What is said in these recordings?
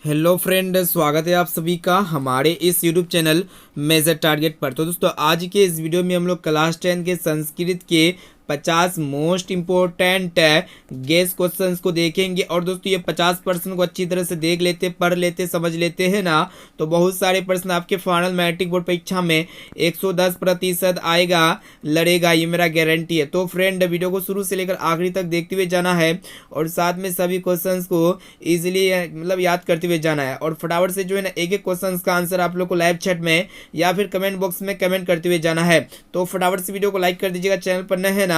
Hello friend, स्वागत है आप सभी का हमारे इस यूट्यूब चैनल मेजर टारगेट पर। तो दोस्तों, आज के इस वीडियो में हम लोग क्लास 10 के संस्कृत के 50 मोस्ट इम्पोर्टेंट गेस क्वेश्चंस को देखेंगे। और दोस्तों, ये 50 प्रश्न को अच्छी तरह से देख लेते, पढ़ लेते, समझ लेते हैं ना, तो बहुत सारे प्रश्न आपके फाइनल मैट्रिक बोर्ड परीक्षा में 110% आएगा, लड़ेगा, ये मेरा गारंटी है। तो फ्रेंड, वीडियो को शुरू से लेकर आखिरी तक देखते हुए जाना है और साथ में सभी क्वेश्चंस को ईजिली याद करते हुए जाना है। और फटाफट से जो है ना, एक एक क्वेश्चन का आंसर आप लोग को लाइव चैट में या फिर कमेंट बॉक्स में कमेंट करते हुए जाना है। तो फटाफट से वीडियो को लाइक कर दीजिएगा, चैनल पर नए हैं ना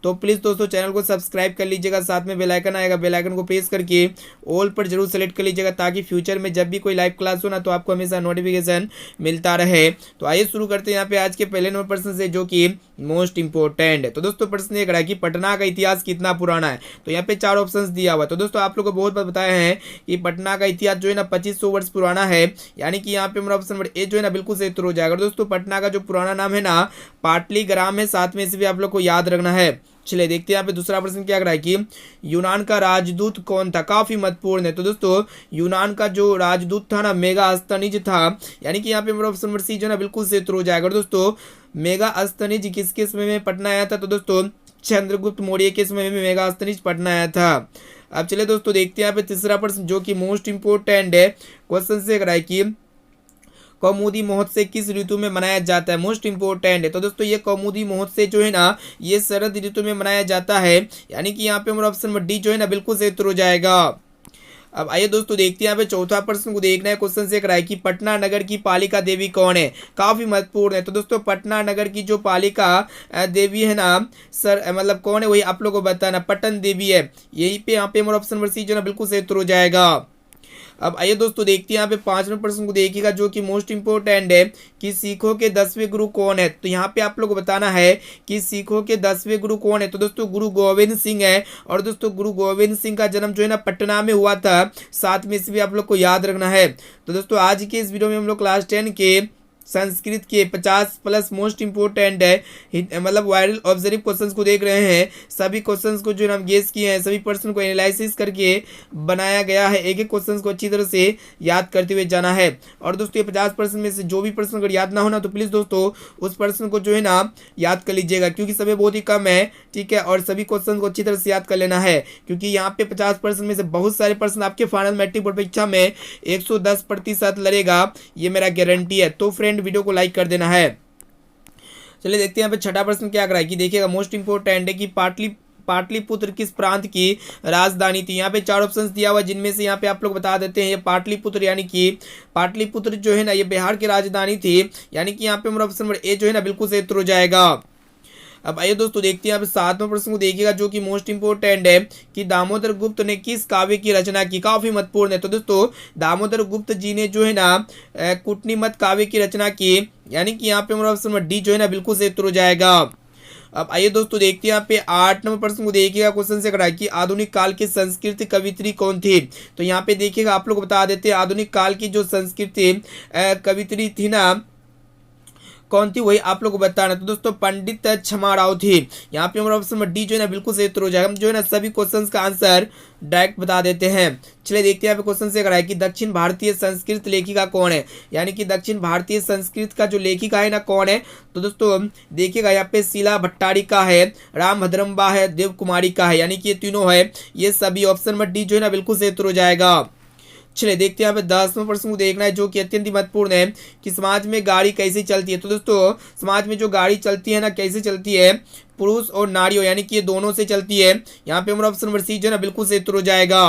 तो प्लीज दोस्तों चैनल को सब्सक्राइब कर लीजिएगा, साथ में बेल आइकन आएगा, बेल आइकन को प्रेस करके ऑल पर जरूर सेलेक्ट कर लीजिएगा, ताकि फ्यूचर में जब भी कोई लाइव क्लास हो ना तो आपको हमेशा नोटिफिकेशन मिलता रहे। तो आइए शुरू करते हैं यहाँ पे आज के पहले नंबर प्रश्न से, जो कि मोस्ट इंपोर्टेंट है। तो दोस्तों, प्रश्न ये रहा है कि पटना का इतिहास कितना पुराना है। तो यहाँ पे 4 ऑप्शंस दिया हुआ है। तो दोस्तों, आप लोग को बहुत बार बताया है कि पटना का इतिहास जो है ना 2500 वर्ष पुराना है, यानी कि यहाँ पे हमारा ऑप्शन नंबर ए जो है ना बिल्कुल सही उत्तर हो जाएगा। दोस्तों, पटना का जो पुराना नाम है ना पाटलीग्राम है, साथ में इसे भी आप लोग को याद रखना है। चलिए देखते हैं यहाँ पे दूसरा प्रश्न क्या रहा है कि यूनान का राजदूत कौन था। काफी महत्वपूर्ण है। तो दोस्तों, यूनान का जो राजदूत था ना मेगास्थनीज था, यानी कि यहाँ पे मेरा ऑप्शन नंबर सी जो है ना बिल्कुल सही उत्तर हो जाएगा। और दोस्तों, मेगास्थनीज किसके समय में पटना आया था। तो दोस्तों, चंद्रगुप्त मौर्य के समय में मेगास्थनीज पटना आया था। अब चलिए दोस्तों देखते हैं यहाँ पे तीसरा प्रश्न, जो कि मोस्ट इंपोर्टेंट है। क्वेश्चन से रहा है कि कौमुदी महोत्सव किस ऋतु में मनाया जाता है। मोस्ट इंपोर्टेंट है। तो दोस्तों, ये कौमुदी महोत्सव जो है ना ये शरद ऋतु में मनाया जाता है, यानी कि यहाँ पे हमारा ऑप्शन नंबर डी जो है ना बिल्कुल सही उत्तर हो जाएगा। अब आइए दोस्तों देखते हैं यहाँ पे चौथा प्रश्न को देखना है। क्वेश्चन से रहा है कि पटना नगर की पालिका देवी कौन है। काफी महत्वपूर्ण है। तो दोस्तों, पटना नगर की जो पालिका देवी है ना कौन है, वही आप लोगों को बताना। पटन देवी है। यही पे यहाँ पे हमारा ऑप्शन नंबर सी जो है ना बिल्कुल सही उत्तर हो जाएगा। अब आइए दोस्तों देखते हैं यहाँ पे 5वें प्रश्न को देखिएगा, जो कि मोस्ट इंपोर्टेंट है कि सिखों के 10वें गुरु कौन है। तो यहाँ पे आप लोग को बताना है कि सिखों के 10वें गुरु कौन है। तो दोस्तों, गुरु गोविंद सिंह है। और दोस्तों, गुरु गोविंद सिंह का जन्म जो है ना पटना में हुआ था, साथ में इसे भी आप लोग को याद रखना है। तो दोस्तों, आज के इस वीडियो में हम लोग क्लास 10 के संस्कृत के 50+ मोस्ट इंपोर्टेंट है वायरल ऑब्जर्व क्वेश्चंस को देख रहे हैं। सभी क्वेश्चंस को जो हम गेस किए हैं, सभी प्रश्न को एनालिसिस करके बनाया गया है। एक एक क्वेश्चंस को अच्छी तरह से याद करते हुए जाना है। और दोस्तों, ये 50 प्रश्न में से जो भी प्रश्न अगर याद ना हो ना तो प्लीज़ दोस्तों उस प्रश्न को जो है ना याद कर लीजिएगा, क्योंकि समय बहुत ही कम है, ठीक है। और सभी क्वेश्चन को अच्छी तरह से याद कर लेना है, क्योंकि यहाँ पे 50 प्रश्न में से बहुत सारे प्रश्न आपके फाइनल मैट्रिक बोर्ड परीक्षा में 110% लड़ेगा, ये मेरा गारंटी है। तो फ्रेंड, वीडियो को लाइक कर देना है। चलिए देखते हैं यहाँ पे छठा प्रश्न क्या कर रहा है कि देखिएगा, मोस्ट इंपोर्टेंट है कि पाटलिपुत्र किस प्रांत की राजधानी थी। यहाँ पे 4 ऑप्शंस दिया हुआ, जिनमें से यहाँ पे आप लोग बता देते हैं ये पाटलिपुत्र, यानी कि पाटलिपुत्र जो है ना ये बिहार की राजधानी थी, यानी कि यहाँ पे हमारा ऑप्शन नंबर ए जो है ना बिल्कुल सही उत्तर हो जाएगा। अब आइए दोस्तों देखते हैं यहाँ पे 7वें प्रश्न को देखिएगा, जो कि मोस्ट इंपोर्टेंट है कि दामोदर गुप्त ने किस काव्य की रचना की। काफी महत्वपूर्ण है। तो दोस्तों, दामोदर गुप्त जी ने जो है ना कुटनीमत काव्य की रचना की, यानी कि यहाँ पे हमारा ऑप्शन नंबर डी जो है ना बिल्कुल सही उत्तर हो जाएगा। अब आइए दोस्तों देखते हैं यहाँ पे 8 नंबर प्रश्न को देखिएगा। क्वेश्चन से करा कि आधुनिक काल की संस्कृत कवित्री कौन थी। तो यहाँ पे देखिएगा, आप लोग बता देते हैं आधुनिक काल की जो संस्कृत कवित्री थी ना कौन थी, वही आप लोग को बताना। तो दोस्तों, पंडित क्षमा राव थी। यहाँ पे हमारा ऑप्शन नंबर डी जो है ना बिल्कुल सही उत्तर हो जाएगा। हम जो है ना सभी क्वेश्चंस का आंसर डायरेक्ट बता देते हैं। चलिए देखते हैं यहाँ पे क्वेश्चन से करा है कि दक्षिण भारतीय संस्कृत लेखिका कौन है, यानी कि दक्षिण भारतीय संस्कृत का जो लेखिका है ना कौन है। तो दोस्तों देखिएगा, यहाँ पे शीला भट्टारिका है, राम भद्रम्बा है, देव कुमारी का है, यानी कि ये तीनों है। ये सभी ऑप्शन नंबर डी जो है ना बिल्कुल सही उत्तर हो जाएगा। चलिए देखते हैं यहाँ पे 10वें प्रश्न को देखना है, जो कि अत्यंत महत्वपूर्ण है कि समाज में गाड़ी कैसे चलती है। तो दोस्तों, समाज में जो गाड़ी चलती है ना कैसे चलती है, पुरुष और नारियों, यानी कि ये दोनों से चलती है। यहाँ पे हमारा ऑप्शन नंबर सी जो है ना बिल्कुल सही उत्तर हो जाएगा।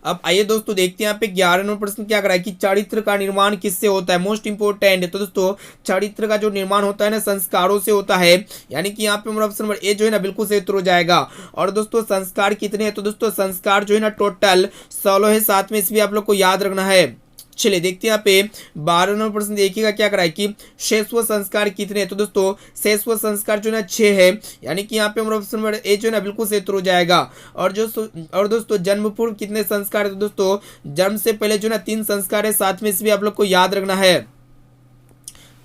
अब आइए दोस्तों देखते हैं यहाँ पे 11वां नंबर प्रश्न क्या कर रहा है कि चरित्र का निर्माण किससे होता है। मोस्ट इंपोर्टेंट है। तो दोस्तों, चरित्र का जो निर्माण होता है ना संस्कारों से होता है, यानी कि यहाँ पे हमारा ऑप्शन नंबर ए जो है ना बिल्कुल सही उत्तर हो जाएगा। और दोस्तों, संस्कार कितने हैं। तो दोस्तों, संस्कार जो है ना टोटल 16 है, साथ में इसमें आप लोग को याद रखना है। चलिए देखते हैं यहाँ पे 12वां नंबर प्रश्न देखिएगा क्या करा है कि शैशव संस्कार कितने हैं। तो दोस्तों, शैशव संस्कार जो है ना 6 है, यानी कि यहाँ पे हमारा ऑप्शन नंबर ए जो है ना बिल्कुल सही उत्तर हो जाएगा। और दोस्तों, जन्म पूर्व कितने संस्कार है। तो दोस्तों, जन्म से पहले जो है ना 3 संस्कार है, साथ में इसमें आप लोग को याद रखना है।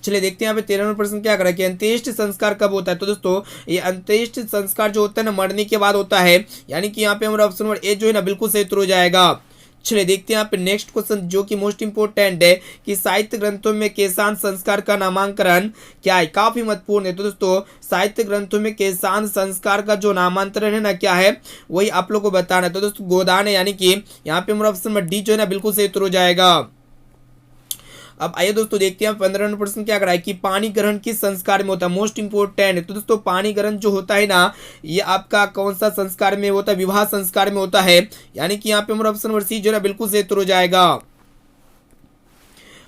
चलिए देखते हैं यहाँ पे 13वां प्रश्न क्या करा कि अंत्येष्टि संस्कार कब होता है। तो दोस्तों, ये अंत्येष्टि संस्कार जो होता है ना मरने के बाद होता है, यानी कि यहाँ पे हमारा ऑप्शन नंबर ए जो है ना बिल्कुल सही उत्तर हो जाएगा। चलिए देखते हैं यहाँ पे नेक्स्ट क्वेश्चन जो कि मोस्ट इंपोर्टेंट है कि साहित्य ग्रंथों में केशांत संस्कार का नामांकन क्या है, काफी महत्वपूर्ण है। तो दोस्तों साहित्य ग्रंथों में केशांत संस्कार का जो नामांतरण है ना क्या है, वही आप लोग को बताना है। तो दोस्तों गोदान है, यानी कि यहाँ पे हमारा ऑप्शन नंबर डी जो है ना बिल्कुल सही उत्तर हो जाएगा। अब आइए दोस्तों देखते हैं 15 प्रश्न क्या कराए कि पानी ग्रहण किस संस्कार में होता है, मोस्ट इंपोर्टेंट है। तो दोस्तों पानी ग्रहण जो होता है ना, ये आपका कौन सा संस्कार में होता है, विवाह संस्कार में होता है, यानी कि यहाँ पे हमारा ऑप्शन नंबर सी जो है ना बिल्कुल सही उत्तर हो जाएगा।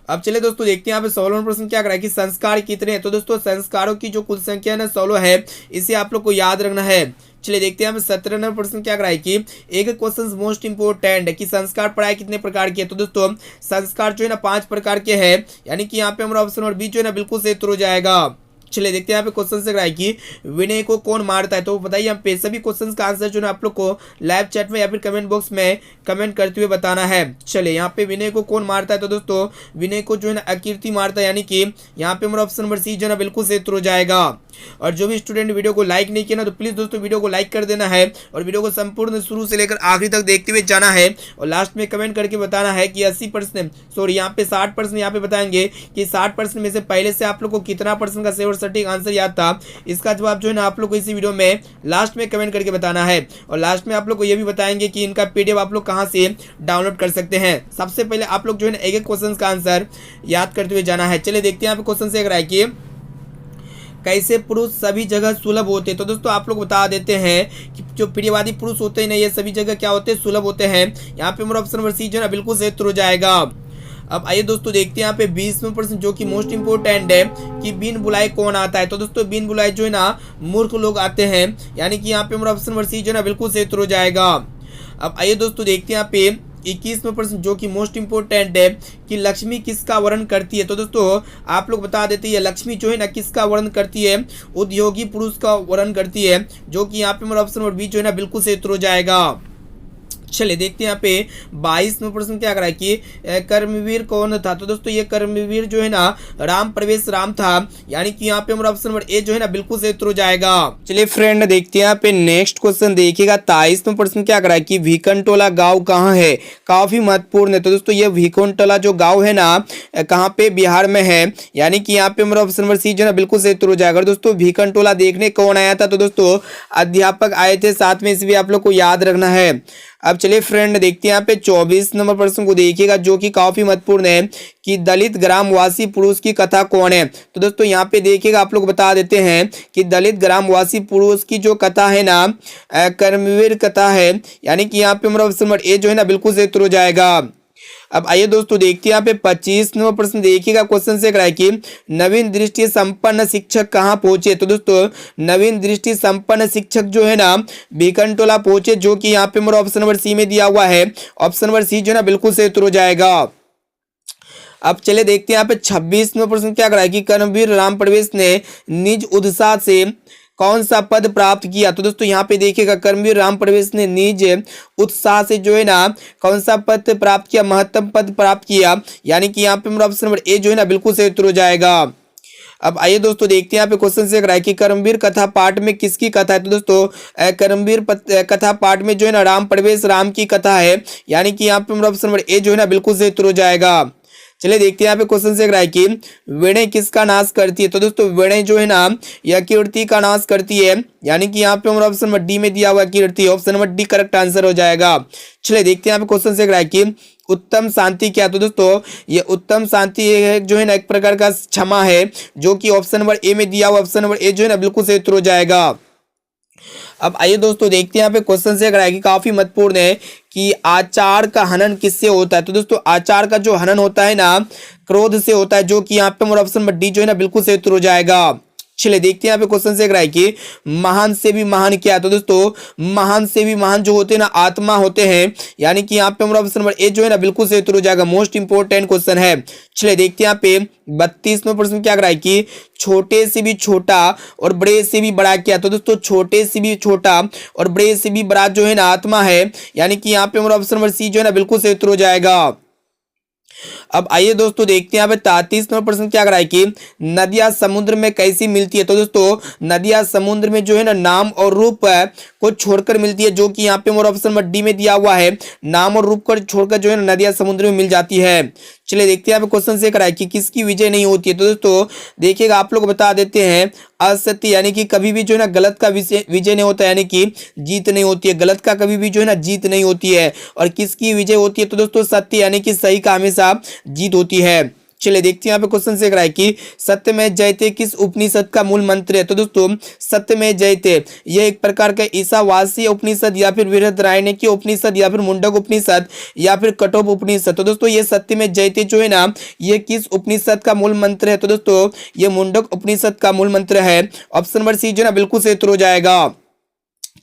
अब चलिए दोस्तों देखते हैं यहाँ पे 16वां प्रश्न क्या कराए कि संस्कार कितने हैं। तो दोस्तों संस्कारों की जो कुल संख्या है ना 16 है, इसे आप लोग को याद रखना है। चलिए देखते हैं यहाँ पे 17वां प्रश्न क्या कराए कि एक क्वेश्चन मोस्ट इंपोर्टेंट है कि संस्कार पढ़ाई कितने प्रकार के है। तो दोस्तों संस्कार जो है ना 5 प्रकार के हैं, यानी कि यहाँ पे हमारा ऑप्शन नंबर बी जो है ना बिल्कुल सही उत्तर हो जाएगा। चलिए देखते हैं यहाँ पे क्वेश्चन से कराए कि विनय को कौन मारता है। तो बताइए यहाँ पे सभी क्वेश्चंस का आंसर जो है आप लोग को लाइव चैट में या फिर कमेंट बॉक्स में कमेंट करते हुए बताना है। चलिए यहाँ पे विनय को कौन मारता है। तो दोस्तों विनय को जो है ना अकीर्ति मारता है, यानी कि यहाँ पे हमारा ऑप्शन नंबर सी जो है ना बिल्कुल सही उत्तर हो जाएगा। और जो भी स्टूडेंट वीडियो को लाइक नहीं किया ना, तो प्लीज दोस्तों वीडियो को लाइक कर देना है और वीडियो को संपूर्ण शुरू से लेकर आखिरी तक देखते हुए जाना है और लास्ट में कमेंट करके बताना है कि 80% सॉरी यहाँ पे 60% यहाँ पे बताएंगे कि 60% में से पहले से आप लोग को कितना परसेंट का सही और सटीक आंसर याद था। इसका जवाब जो है ना आप लोग को इसी वीडियो में लास्ट में कमेंट करके बताना है और लास्ट में आप लोग को ये भी बताएंगे कि इनका पीडीएफ आप लोग कहाँ से डाउनलोड कर सकते हैं। सबसे पहले आप लोग जो है ना एक एक क्वेश्चन का आंसर याद करते हुए जाना है। चलिए देखते हैं यहाँ पे क्वेश्चन से अगर कि कैसे पुरुष सभी जगह सुलभ होते हैं। तो दोस्तों आप लोग बता देते हैं कि जो प्रियवादी पुरुष होते हैं ना, ये सभी जगह क्या होते हैं, सुलभ होते हैं। यहाँ पे हमारा ऑप्शन नंबर सी जो है ना बिल्कुल सही उत्तर हो जाएगा। अब आइए दोस्तों देखते हैं यहाँ पे 20वां प्रश्न जो कि मोस्ट इंपोर्टेंट है कि बिन बुलाए कौन आता है। तो दोस्तों बिन बुलाए जो है ना मूर्ख लोग आते हैं, यानी कि यहाँ पे हमारा ऑप्शन नंबर सी जो है ना बिल्कुल सही उत्तर हो जाएगा। अब आइए दोस्तों देखते हैं यहाँ पे 21वां प्रश्न जो कि मोस्ट इंपोर्टेंट है कि लक्ष्मी किसका वर्णन करती है। तो दोस्तों आप लोग बता देते हैं लक्ष्मी जो है ना किसका वर्णन करती है, उद्योगी पुरुष का वर्णन करती है, जो कि यहाँ पे हमारा ऑप्शन नंबर बी जो है ना बिल्कुल सही उत्तर हो जाएगा। चलिए देखते हैं यहाँ पे 22वां प्रश्न क्या करा कि कर्मवीर कौन था। तो दोस्तों ये कर्मवीर जो है ना राम प्रवेश राम था, यानी कि यहाँ पे हमारा ऑप्शन नंबर ए जो है ना बिल्कुल सही उत्तर हो जाएगा। चलिए फ्रेंड देखते हैं यहाँ पे नेक्स्ट क्वेश्चन देखिएगा 23वां प्रश्न क्या करा कि भीकनटोला गांव कहाँ है, काफी महत्वपूर्ण है। तो दोस्तों ये भीकनटोला जो गाँव है ना कहाँ पे, बिहार में है, यानी कि यहाँ पे हमारा ऑप्शन नंबर सी जो है ना बिल्कुल सही उत्तर हो जाएगा। दोस्तों भीकनटोला देखने कौन आया था। तो दोस्तों अध्यापक आए थे, साथ में इसे भी आप लोग को याद रखना है। अब चलिए फ्रेंड देखते हैं यहाँ पे 24 नंबर प्रश्न को देखिएगा जो कि काफी महत्वपूर्ण है कि दलित ग्रामवासी पुरुष की कथा कौन है। तो दोस्तों यहाँ पे देखिएगा आप लोग बता देते हैं कि दलित ग्रामवासी पुरुष की जो कथा है ना कर्मवीर कथा है, यानी कि यहाँ पे हमारा ऑप्शन नंबर ए जो है ना बिल्कुल सही उत्तर हो जाएगा। अब आइए दोस्तों देखते हैं यहाँ पे 25 नंबर प्रश्न देखिएगा क्वेश्चन से कराए कि नवीन दृष्टि संपन्न शिक्षक कहाँ पहुंचे। तो दोस्तों नवीन दृष्टि संपन्न शिक्षक जो है ना भीकनटोला पहुंचे, जो कि यहाँ पे मेरा ऑप्शन नंबर सी में दिया हुआ है। ऑप्शन नंबर सी जो है ना बिल्कुल सही उत्तर हो जाएगा। अब चले देखते हैं यहाँ पे 26 नंबर प्रश्न क्या कराए कि कर्मवीर राम प्रवेश ने निज उत्साह से कौन सा पद प्राप्त किया। तो दोस्तों यहाँ पे देखिएगा कर्मवीर राम प्रवेश ने निज उत्साह से जो है ना कौन सा पद प्राप्त किया, महत्तम पद प्राप्त किया, यानी कि यहाँ पे मेरा ऑप्शन नंबर ए जो है ना बिल्कुल सही उत्तर हो जाएगा। अब आइए दोस्तों देखते हैं यहाँ पे क्वेश्चन से कराए कि कर्मवीर कथा पाठ में किसकी कथा है। तो दोस्तों कर्मवीर कथा पाठ में जो है ना राम प्रवेश राम की कथा है, यानी कि यहाँ पे मेरा ऑप्शन नंबर ए जो है ना बिल्कुल सही उत्तर हो जाएगा। चलिए देखते हैं यहाँ पे क्वेश्चन से कराए कि वेणे किसका नाश करती है। तो दोस्तों वेणे जो है ना यह कीर्ति का नाश करती है, यानी कि यहाँ पे हमारा ऑप्शन नंबर डी में दिया हुआ Kirti, option number D correct answer हो जाएगा। चलिए देखते हैं यहाँ पे क्वेश्चन से कराए कि उत्तम शांति क्या। तो दोस्तों ये उत्तम शांति जो है ना एक प्रकार का क्षमा है, जो कि ऑप्शन नंबर ए में दिया हुआ, ऑप्शन नंबर ए जो है ना बिल्कुल सही उत्तर हो जाएगा। अब आइए दोस्तों देखते हैं यहाँ पे क्वेश्चन से कराएगी, काफी महत्वपूर्ण है कि आचार का हनन किससे होता है। तो दोस्तों आचार का जो हनन होता है ना क्रोध से होता है, जो कि यहाँ पे हमारा ऑप्शन नंबर डी जो है ना बिल्कुल सही उत्तर हो जाएगा। चलिए देखते हैं यहाँ पे क्वेश्चन से कराए कि महान से भी महान क्या है। तो दोस्तों महान से भी महान जो होते हैं ना आत्मा होते हैं, यानी कि यहाँ पे हमारा ऑप्शन नंबर ए जो है ना बिल्कुल सही उत्तर हो जाएगा। मोस्ट इंपोर्टेंट क्वेश्चन है। चलिए देखते हैं यहाँ पे 32वां प्रश्न क्या कराए कि छोटे से भी छोटा और बड़े से भी बड़ा क्या। तो दोस्तों छोटे से भी छोटा और बड़े से भी बड़ा जो है ना आत्मा है, यानी कि यहाँ पे हमारा ऑप्शन नंबर सी जो है ना बिल्कुल सही उत्तर हो जाएगा। अब आइए दोस्तों देखते हैं यहाँ पे 33 नंबर प्रश्न क्या कराए कि नदियां समुद्र में कैसी मिलती है। तो दोस्तों नदियां समुद्र में जो है ना नाम और रूप को छोड़कर मिलती है, जो कि यहाँ पे हमारा ऑप्शन नंबर डी में दिया हुआ है। नाम और रूप को छोड़कर जो है ना नदियां समुद्र में मिल जाती है। चलिए देखते हैं यहाँ पे क्वेश्चन से कराए कि किसकी विजय नहीं होती है। तो दोस्तों देखिएगा, आप लोग बता देते हैं असत्य यानी कि कभी भी जो है ना गलत का विजय नहीं होता, यानी कि जीत नहीं होती है। गलत का कभी भी जो है ना जीत नहीं होती है। और किसकी विजय होती है? तो दोस्तों सत्य यानी कि सही का हमेशा जीत होती है। चलिए देखते हैं यहाँ पे क्वेश्चन से कराए कि सत्य में जयते किस उपनिषद का मूल मंत्र है। तो दोस्तों सत्य में जयते यह एक प्रकार का ईसावासी उपनिषद या फिर बृहदारण्यकीय उपनिषद या फिर मुंडक उपनिषद या फिर कठोप उपनिषद। तो दोस्तों ये सत्य में जयते जो है ना ये किस उपनिषद का मूल मंत्र है? तो दोस्तों ये मुंडक उपनिषद का मूल मंत्र है। ऑप्शन नंबर सी जो है ना बिल्कुल सही उत्तर हो जाएगा।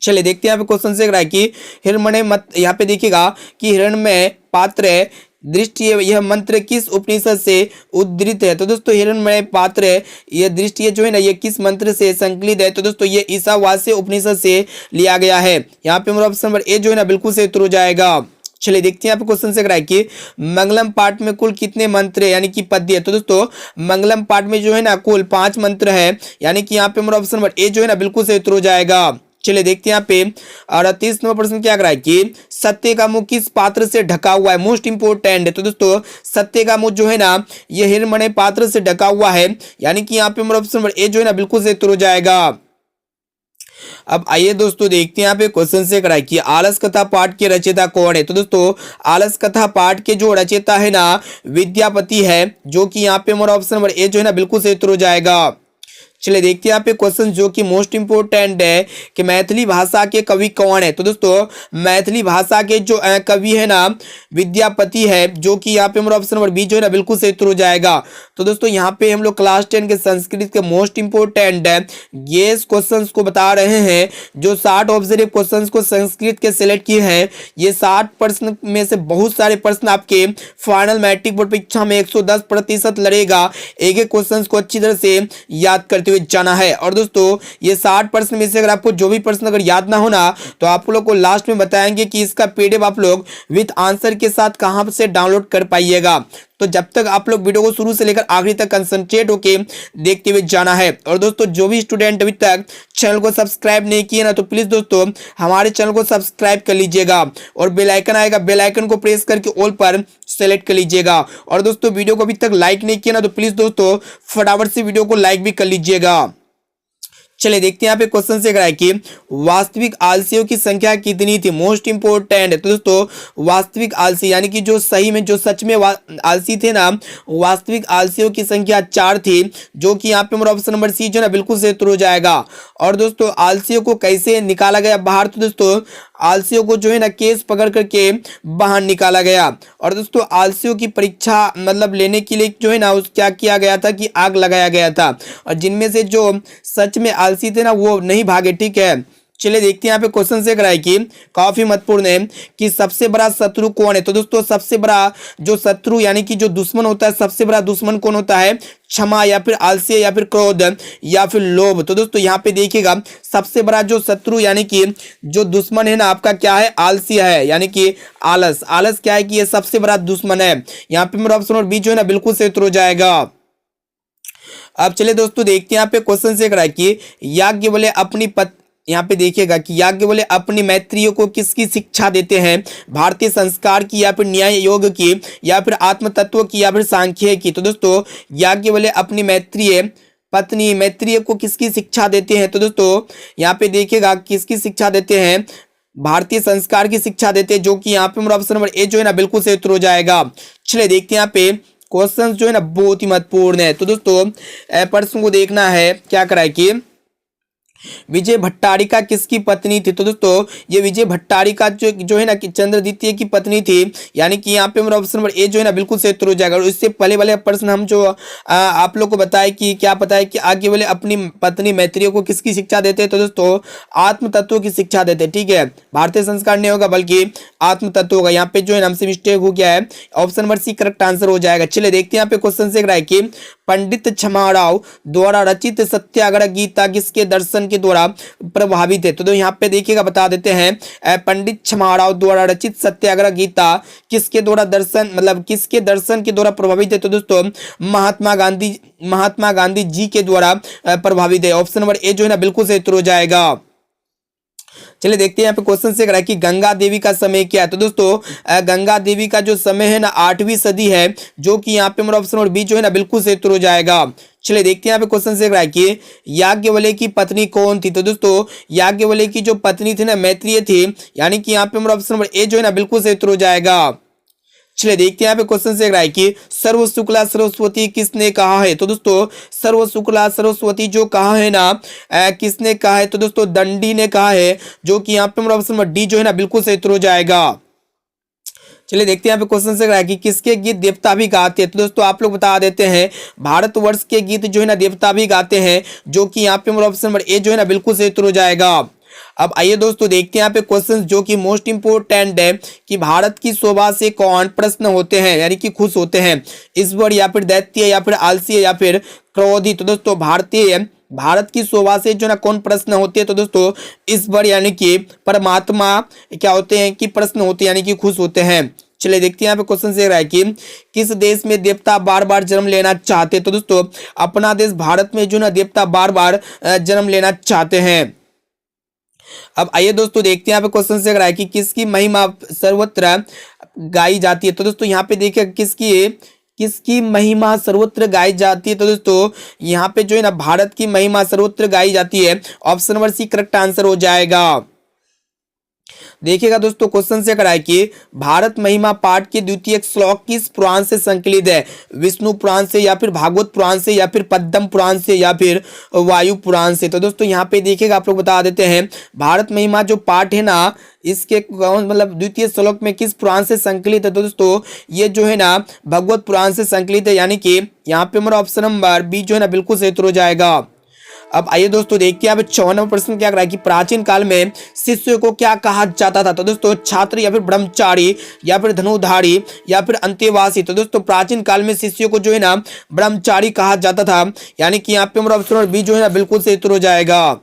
चलिए देखते हैं यहाँ पे क्वेश्चन से कराए कि हिरण्मय मत, यहाँ पे देखिएगा कि हिरण्मय पात्र दृष्टि यह मंत्र किस उपनिषद से उद्धृत है। तो दोस्तों हिरण्मय पात्र यह दृष्टि जो है ना ये किस मंत्र से संकलित है? तो दोस्तों ये ईसावास्य उपनिषद से लिया गया है। यहाँ पे हमारा ऑप्शन नंबर ए जो है ना बिल्कुल सही उत्तर हो जाएगा। चलिए देखते हैं यहाँ पे क्वेश्चन से कराए कि मंगलम पाठ में कुल कितने मंत्र है यानी कि पद्य है। तो दोस्तों मंगलम पाठ में जो है ना कुल 5 मंत्र है, यानी कि यहाँ पे हमारा ऑप्शन नंबर ए जो है ना बिल्कुल सही उत्तर हो जाएगा। चलिए देखते हैं यहाँ पे 38 नंबर प्रश्न क्या कराए कि सत्य का मुंह किस पात्र से ढका हुआ है? मोस्ट इंपोर्टेंट है। तो दोस्तों सत्य का मुंह जो है ना ये हिरण्मय पात्र से ढका हुआ है, यानी कि यहाँ पे हमारा ऑप्शन नंबर ए जो है ना बिल्कुल सही उत्तर हो जाएगा। अब आइए दोस्तों देखते हैं यहाँ पे क्वेश्चन से कराए कि आलस कथा पाठ के रचयिता कौन है। तो दोस्तों आलस कथा पाठ के जो रचयिता है ना विद्यापति है, जो कि यहाँ पे हमारा ऑप्शन नंबर ए जो है ना बिल्कुल सही उत्तर हो जाएगा। चलिए देखते हैं यहाँ पे क्वेश्चन जो कि मोस्ट इंपोर्टेंट है कि मैथिली भाषा के कवि कौन है। तो दोस्तों मैथिली भाषा के जो कवि है ना विद्यापति है, जो कि यहाँ पे हमारा ऑप्शन नंबर बी जो है ना बिल्कुल सही उत्तर हो जाएगा। तो दोस्तों यहाँ पे हम लोग क्लास 10 के संस्कृत के मोस्ट इंपोर्टेंट गेस क्वेश्चंस को बता रहे हैं, जो 60 ऑब्जर्व क्वेश्चंस को संस्कृत के सिलेक्ट किए हैं। ये 60 प्रश्न में से बहुत सारे प्रश्न आपके फाइनल मैट्रिक बोर्ड परीक्षा में 110% लड़ेगा। एक एक क्वेश्चन को अच्छी तरह से याद करते हुए जाना है। और दोस्तों ये 60 प्रश्न में से अगर आपको जो भी प्रश्न अगर याद ना होना तो आप लोग को लास्ट में बताएंगे कि इसका पीडीएफ आप लोग विद आंसर के साथ कहां से डाउनलोड कर पाइएगा। तो जब तक आप लोग वीडियो को शुरू से लेकर आखिरी तक कंसंट्रेट होके देखते हुए जाना है। और दोस्तों जो भी स्टूडेंट अभी तक चैनल को सब्सक्राइब नहीं किए ना तो प्लीज दोस्तों हमारे चैनल को सब्सक्राइब कर लीजिएगा और बेल आइकन आएगा, बेल आइकन को प्रेस करके ऑल पर सेलेक्ट कर लीजिएगा। और दोस्तों वीडियो को अभी तक लाइक नहीं किया ना तो प्लीज दोस्तों फटाफट से वीडियो को लाइक भी कर लीजिएगा। चलिए देखते हैं यहाँ पे क्वेश्चन से कराए कि वास्तविक आलसियों की संख्या कितनी थी? मोस्ट इंपोर्टेंट है। तो दोस्तों वास्तविक आलसी यानी कि जो सही में जो सच में आलसी थे ना, वास्तविक आलसियों की संख्या 4 थी, जो कि यहाँ पे हमारा ऑप्शन नंबर सी जो है ना बिल्कुल सही उत्तर हो जाएगा। और दोस्तों आलसियों को कैसे निकाला गया बाहर? तो दोस्तों आलसियों को जो है ना केस पकड़ करके बाहर निकाला गया। और दोस्तों आलसियों की परीक्षा मतलब लेने के लिए जो है ना उस क्या किया गया था कि आग लगाया गया था, और जिनमें से जो सच में आलसी थे ना वो नहीं भागे। ठीक है, चलिए देखते हैं यहाँ पे क्वेश्चन से कराए कि काफी महत्वपूर्ण है कि सबसे बड़ा शत्रु कौन है। तो दोस्तों सबसे बड़ा जो शत्रु यानी कि जो दुश्मन होता है, सबसे बड़ा दुश्मन कौन होता है? क्षमा या फिर आलस्य या फिर क्रोध या फिर लोभ। तो दोस्तों यहाँ पे देखिएगा सबसे बड़ा जो शत्रु यानी कि जो दुश्मन है ना आपका क्या है? आलस्य है, यानी कि आलस। आलस क्या है कि ये सबसे बड़ा दुश्मन है। यहाँ पे मेरा ऑप्शन और बी जो है ना बिल्कुल सही उत्तर हो जाएगा। अब चलिए दोस्तों देखते हैं यहाँ पे क्वेश्चन से कराए कि याज्ञवल्क्य अपनी यहाँ पे देखिएगा कि याज्ञवल्क्य अपनी मैत्रियों को किसकी शिक्षा देते हैं? भारतीय संस्कार की या फिर न्याय योग की या फिर आत्म तत्व की या फिर सांख्य की। तो दोस्तों याज्ञवल्क्य अपनी पत्नी मैत्रिय को किसकी शिक्षा देते हैं? तो दोस्तों यहाँ पे देखिएगा किसकी शिक्षा देते हैं? भारतीय संस्कार की शिक्षा देते हैं, जो कि यहाँ पे मेरा ऑप्शन नंबर ए जो है ना बिल्कुल सही उत्तर हो जाएगा। चलिए देखते हैं यहाँ पे क्वेश्चन जो है ना बहुत ही महत्वपूर्ण है। तो दोस्तों प्रश्न को देखना है क्या कराए कि विजय भट्टारिका किसकी पत्नी थी? तो दोस्तों ये विजय भट्टारिका जो है ना कि चंद्रद्वितीय की पत्नी थी, यानी कि यहाँ पे मेरा ऑप्शन नंबर ए जो है ना बिल्कुल सही उत्तर हो जाएगा। और इससे पहले वाले प्रश्न हम जो आप लोग को बताए कि क्या पता है कि आगे वाले अपनी पत्नी मैत्रियों को किसकी शिक्षा देते हैं? तो दोस्तों आत्म तत्वों की शिक्षा देते हैं। ठीक है, भारतीय संस्कार नहीं होगा बल्कि आत्म तत्व होगा। यहाँ पे जो है हमसे मिस्टेक हो गया है, option number C correct answer हो जाएगा। चलिए देखते हैं यहाँ पे क्वेश्चन से कराए कि पंडित छमाराव द्वारा रचित सत्याग्रह गीता किसके दर्शन के द्वारा प्रभावित है? तो यहाँ पे देखिएगा, बता देते हैं पंडित छमाराव द्वारा रचित सत्याग्रह गीता किसके द्वारा दर्शन मतलब किसके दर्शन के द्वारा प्रभावित है? तो दोस्तों महात्मा गांधी जी के द्वारा प्रभावित है। ऑप्शन नंबर ए जो है ना बिल्कुल सही उत्तर हो जाएगा। चलिए देखते हैं यहाँ पे क्वेश्चन से कि गंगा देवी का समय क्या है? तो दोस्तों गंगा देवी का जो समय है ना 8वीं सदी है, जो कि यहाँ पे हमारा ऑप्शन नंबर बी जो है ना बिल्कुल सही उत्तर हो जाएगा। चलिए देखते हैं यहाँ पे क्वेश्चन से कि याज्ञवल्क्य की पत्नी कौन थी? तो दोस्तों याज्ञवल्क्य की जो पत्नी थी ना मैत्रेय थी, यानी कि यहाँ पे हमारा ऑप्शन नंबर ए जो है ना बिल्कुल सही उत्तर हो जाएगा। चलिए देखते हैं यहाँ पे क्वेश्चन से कि सर्व शुक्ला सरस्वती किसने कहा है? तो दोस्तों सर्व शुक्ला सरस्वती जो कहा है ना किसने कहा है? तो दोस्तों दंडी ने कहा है, जो कि यहाँ पे हमारा ऑप्शन नंबर डी जो है ना बिल्कुल सही उत्तर हो जाएगा। चलिए देखते हैं यहाँ पे क्वेश्चन से कि किसके गीत देवता भी गाते हैं? तो दोस्तों आप लोग बता देते हैं भारतवर्ष के गीत जो है ना देवता भी गाते हैं, जो कि यहाँ पे हमारा ऑप्शन नंबर ए जो है ना बिल्कुल सही उत्तर हो जाएगा। अब आइए दोस्तों देखते हैं यहाँ पे क्वेश्चन जो कि मोस्ट इंपोर्टेंट है कि भारत की शोभा से कौन प्रश्न होते हैं यानी कि खुश होते हैं? ईश्वर या फिर दैत्य या फिर आलसी या फिर क्रोधी? तो दोस्तों भारत की शोभा से जो ना कौन प्रश्न होते हैं? तो दोस्तों ईश्वर यानी कि परमात्मा क्या होते हैं कि प्रश्न होते हैं यानी कि खुश होते हैं। चलिए देखते हैं यहाँ पे क्वेश्चन से कि किस देश में देवता बार बार जन्म लेना चाहते हैं? तो दोस्तों अपना देश भारत में जो ना देवता बार बार जन्म लेना चाहते हैं। अब आइए दोस्तों देखते हैं यहाँ पे क्वेश्चन से कि किसकी महिमा सर्वत्र गाई जाती है? तो दोस्तों यहाँ पे देखिए किसकी महिमा सर्वत्र गाई जाती है? तो दोस्तों यहाँ पे जो है ना भारत की महिमा सर्वत्र गाई जाती है। Option number C correct answer हो जाएगा। देखिएगा दोस्तों क्वेश्चन से कि भारत महिमा पाठ के द्वितीय श्लोक किस पुराण से संकलित है? विष्णु पुराण से या फिर भागवत पुराण से या फिर पद्म पुराण से या फिर वायु पुराण से? तो दोस्तों यहाँ पे देखिएगा, आप लोग बता देते हैं भारत महिमा जो पाठ है ना इसके मतलब द्वितीय श्लोक में किस पुराण से संकलित है? तो दोस्तों ये जो है ना भगवत पुराण से संकलित है, यानी कि यहाँ पे हमारा ऑप्शन नंबर बी जो है ना बिल्कुल सही उत्तर हो जाएगा। अब आइए दोस्तों देखते हैं यहाँ पे 54वां प्रश्न क्या करा कि प्राचीन काल में शिष्य को क्या कहा जाता था? तो दोस्तों छात्र या फिर ब्रह्मचारी या फिर धनुधारी या फिर अंतेवासी? तो दोस्तों प्राचीन काल में शिष्यों को जो है ना ब्रह्मचारी कहा जाता था, यानी कि यहाँ पे हमारा ऑप्शन नंबर बी जो है ना बिल्कुल सही उत्तर हो जाएगा।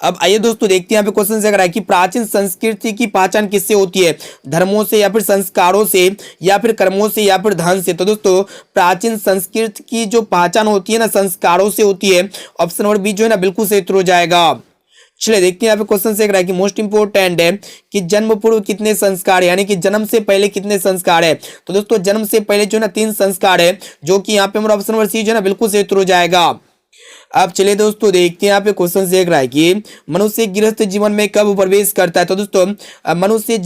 अब आइए दोस्तों देखते हैं यहाँ पे क्वेश्चन से कि प्राचीन संस्कृति की पहचान किससे होती है? धर्मों से या फिर संस्कारों से या फिर कर्मों से या फिर धन से? तो दोस्तों प्राचीन संस्कृति की जो पहचान होती है ना संस्कारों से होती है। ऑप्शन नंबर बी जो है ना बिल्कुल सही उत्तर हो जाएगा। चलिए देखते हैं यहाँ पे क्वेश्चन से कि मोस्ट इंपोर्टेंट है कि जन्म पूर्व कितने संस्कार है, यानी कि जन्म से पहले कितने संस्कार है? तो दोस्तों जन्म से पहले जो है ना 3 संस्कार है, जो कि यहाँ पे हमारा ऑप्शन नंबर सी जो है ना बिल्कुल सही उत्तर हो जाएगा। अब चलिए दोस्तों देखते हैं यहाँ पे क्वेश्चन से कि मनुष्य गृहस्थ जीवन में कब प्रवेश करता है? तो दोस्तों मनुष्य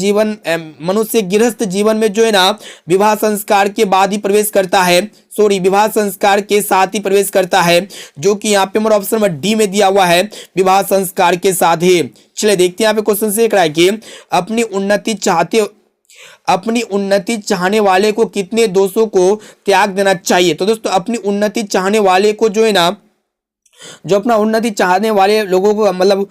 गृहस्थ जीवन में जो है ना विवाह संस्कार के बाद ही प्रवेश करता है, विवाह संस्कार के साथ ही प्रवेश करता है, जो कि यहाँ पे हमारा ऑप्शन नंबर डी में दिया हुआ है विवाह संस्कार के साथ ही। चलिए देखते हैं यहाँ पे क्वेश्चन से कि अपनी उन्नति चाहने वाले को कितने दोषों को त्याग देना चाहिए? तो दोस्तों अपनी उन्नति चाहने वाले को जो है ना जो अपना उन्नति चाहने वाले लोगों को मतलब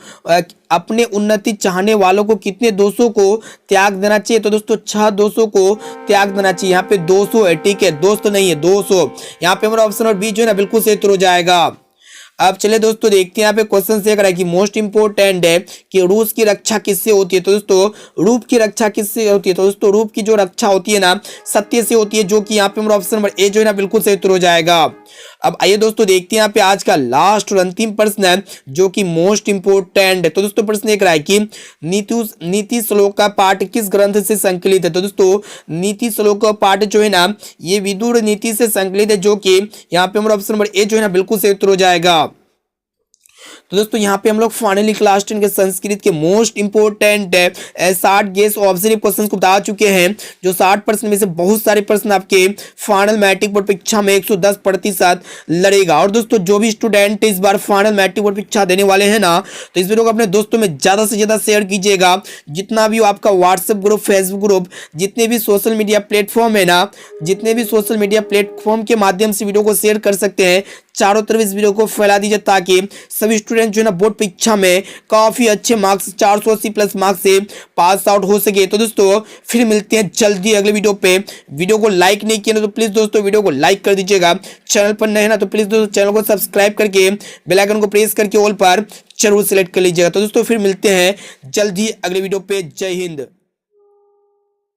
अपने उन्नति चाहने वालों को कितने दोषों को त्याग देना चाहिए? तो दोस्तों 6 दोषों को त्याग देना चाहिए। यहाँ पे 200 है, ठीक है, दोस्त नहीं है, 200। यहाँ पे हमारा ऑप्शन नंबर बी जो है ना बिल्कुल सही उत्तर हो जाएगा। अब चले दोस्तों देखते हैं यहाँ पे क्वेश्चन से कि मोस्ट इंपोर्टेंट है कि रूस की रक्षा किससे होती है? तो दोस्तों रूप की रक्षा किससे होती है? तो दोस्तों रूप की जो रक्षा होती है ना सत्य से होती है, जो कि यहाँ पे हमारा ऑप्शन नंबर ए जो है ना बिल्कुल सही उत्तर हो जाएगा। अब आइए दोस्तों देखते हैं यहाँ पे आज का लास्ट और अंतिम प्रश्न है, जो कि मोस्ट इंपोर्टेंट है। तो दोस्तों प्रश्न एक रहा है कि नीति श्लोक का पाठ किस ग्रंथ से संकलित है? तो दोस्तों नीति श्लोक का पाठ जो है ना ये विदुर नीति से संकलित है, जो कि यहाँ पे हमारा ऑप्शन नंबर ए जो है ना बिल्कुल सही उत्तर हो जाएगा। तो दोस्तों यहाँ पे हम लोग फाइनली क्लास 10 के संस्कृत के most important 60 guess observe question को बता चुके हैं, जो 60 प्रश्न में से बहुत सारे प्रश्न आपके फाइनल मैट्रिक बोर्ड परीक्षा में 110% लड़ेगा। और दोस्तों जो भी स्टूडेंट इस बार फाइनल मैट्रिक बोर्ड परीक्षा देने वाले हैं ना, तो इस वीडियो को अपने दोस्तों में ज़्यादा से ज़्यादा शेयर कीजिएगा। जितना भी आपका व्हाट्सएप ग्रुप, फेसबुक ग्रुप, जितने भी सोशल मीडिया प्लेटफॉर्म है ना, जितने भी सोशल मीडिया प्लेटफॉर्म के माध्यम से वीडियो को शेयर कर सकते हैं, चारों तरफ इस वीडियो को फैला दीजिए, ताकि सभी स्टूडेंट स्टूडेंट जो है ना बोर्ड परीक्षा में काफ़ी अच्छे मार्क्स 480 प्लस मार्क्स से पास आउट हो सके। तो दोस्तों फिर मिलते हैं जल्दी अगले वीडियो पे। वीडियो को लाइक नहीं किया ना तो प्लीज़ दोस्तों वीडियो को लाइक कर दीजिएगा। चैनल पर नए हैं ना तो प्लीज़ दोस्तों चैनल को सब्सक्राइब करके बेल आइकन को प्रेस करके ऑल पर जरूर सेलेक्ट कर लीजिएगा। तो दोस्तों फिर मिलते हैं जल्दी अगले वीडियो पे। जय हिंद।